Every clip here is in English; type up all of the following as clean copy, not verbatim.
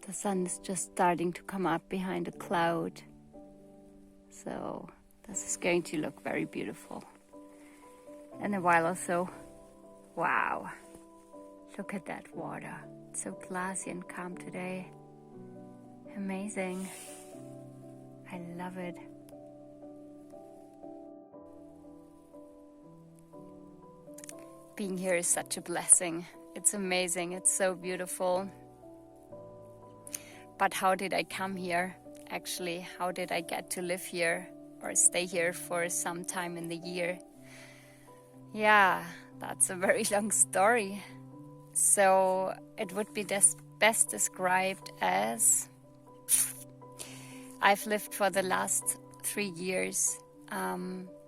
The sun is just starting to come up behind a cloud. So this is going to look very beautiful in a while or so. Wow, look at that water. It's so glassy and calm today. Amazing. I love it. Being here is such a blessing. It's amazing. It's so beautiful. But how did I come here? Actually, how did I get to live here or stay here for some time in the year? Yeah, that's a very long story. So it would be best described as I've lived for the last 3 years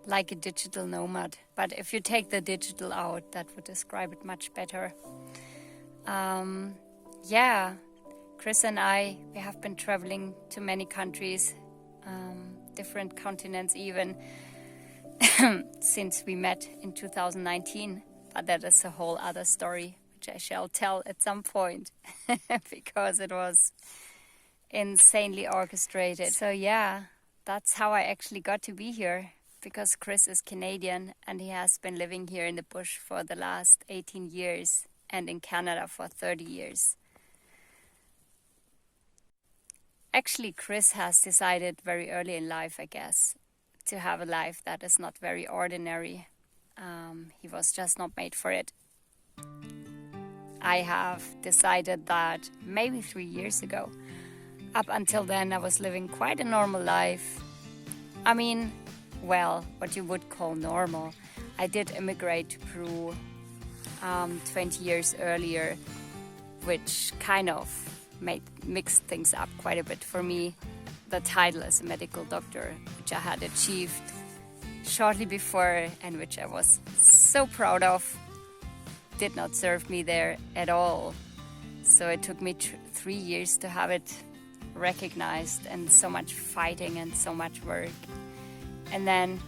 like a digital nomad. But if you take the digital out, that would describe it much better. Yeah. Chris and I, we have been traveling to many countries, different continents even, since we met in 2019. But that is a whole other story, which I shall tell at some point, because it was insanely orchestrated. So yeah, that's how I actually got to be here, because Chris is Canadian and he has been living here in the bush for the last 18 years and in Canada for 30 years. Actually, Chris has decided very early in life, I guess, to have a life that is not very ordinary. He was just not made for it. I have decided that maybe 3 years ago. Up until then, I was living quite a normal life. I mean, well, what you would call normal. I did immigrate to Peru 20 years earlier, which kind of mixed things up quite a bit for me. The title as a medical doctor, which I had achieved shortly before and which I was so proud of, did not serve me there at all. So it took me 3 years to have it recognized, and so much fighting and so much work. And then,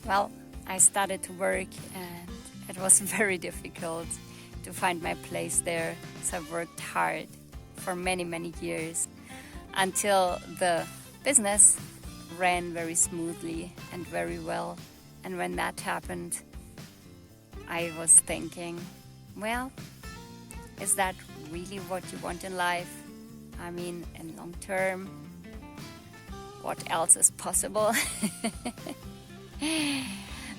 well, I started to work and it was very difficult to find my place there. So I worked hard for many, many years until the business ran very smoothly and very well. And when that happened, I was thinking, well, is that really what you want in life? I mean, in long term, what else is possible?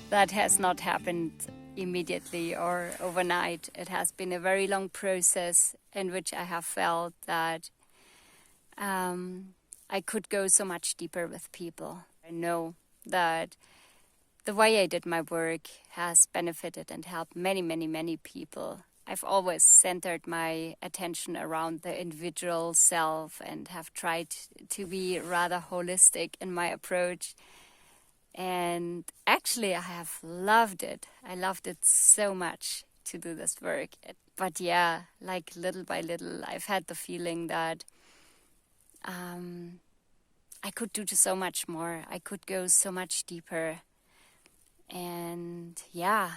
That has not happened immediately or overnight. It has been a very long process in which I have felt that I could go so much deeper with people. I know that the way I did my work has benefited and helped many, many, many people. I've always centered my attention around the individual self and have tried to be rather holistic in my approach. And actually, I have loved it. I loved it so much to do this work. But yeah, like little by little, I've had the feeling that I could do so much more. I could go so much deeper. And yeah,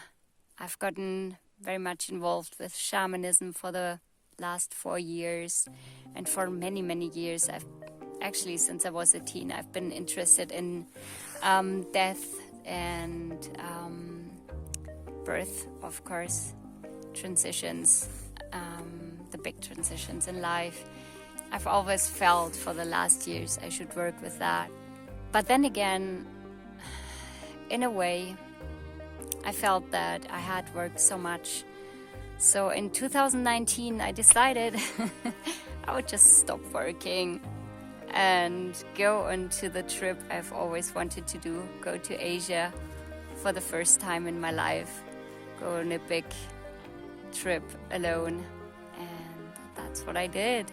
I've gotten very much involved with shamanism for the last 4 years. And for many, many years, actually, since I was a teen, I've been interested in death and birth, of course, transitions, the big transitions in life. I've always felt for the last years I should work with that. But then again, in a way, I felt that I had worked so much. So in 2019, I decided I would just stop working and go on to the trip I've always wanted to do, go to Asia for the first time in my life, go on a big trip alone, and that's what I did.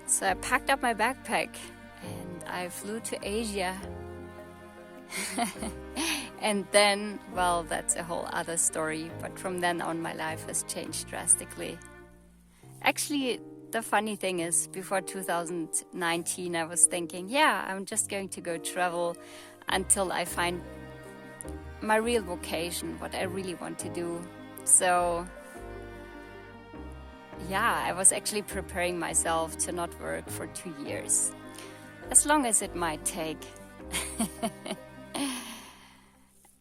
So I packed up my backpack and I flew to Asia. And then, well, that's a whole other story, but from then on my life has changed drastically. Actually, the funny thing is, before 2019, I was thinking, yeah, I'm just going to go travel until I find my real vocation, what I really want to do. So yeah, I was actually preparing myself to not work for 2 years, as long as it might take.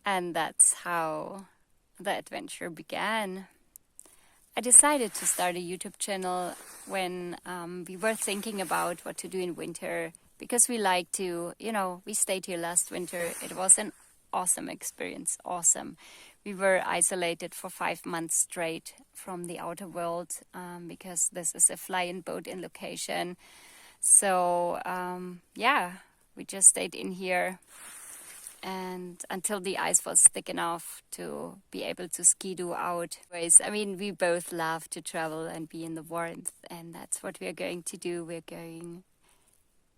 And that's how the adventure began. I decided to start a YouTube channel when we were thinking about what to do in winter, because we like to, we stayed here last winter. It was an awesome experience, awesome. We were isolated for 5 months straight from the outer world because this is a fly-in boat-in location. So yeah, we just stayed in here and until the ice was thick enough to be able to ski-doo out. I mean, we both love to travel and be in the warmth, and that's what we're going to do. We're going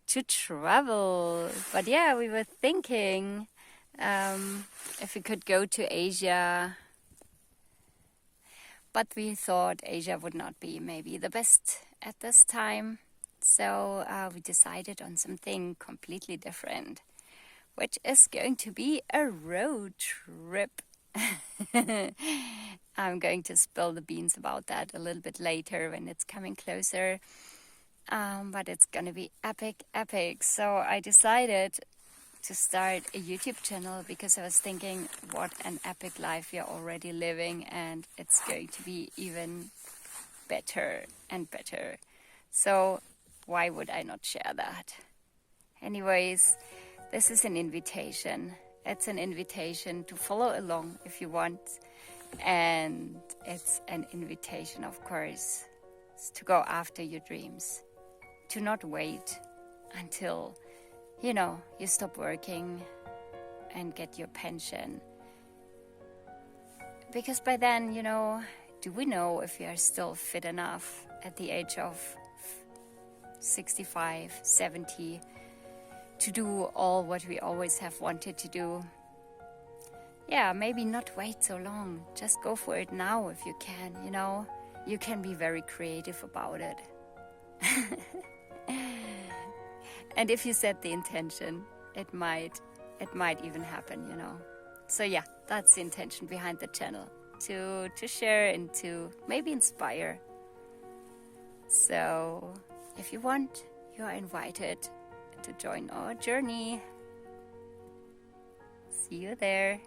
to travel. But yeah, we were thinking if we could go to Asia. But we thought Asia would not be maybe the best at this time. So we decided on something completely different, which is going to be a road trip. I'm going to spill the beans about that a little bit later when it's coming closer. But it's going to be epic, epic. So I decided to start a YouTube channel because I was thinking what an epic life we are already living, and it's going to be even better and better. So why would I not share that? Anyways, this is an invitation. It's an invitation to follow along if you want. And it's an invitation, of course, to go after your dreams. To not wait until, you stop working and get your pension. Because by then, do we know if we are still fit enough at the age of 65, 70 to do all what we always have wanted to do? Yeah, maybe not wait so long. Just go for it now if you can, You can be very creative about it. And if you set the intention, it might even happen, So yeah, that's the intention behind the channel. To share and to maybe inspire. So if you want, you are invited to join our journey. See you there.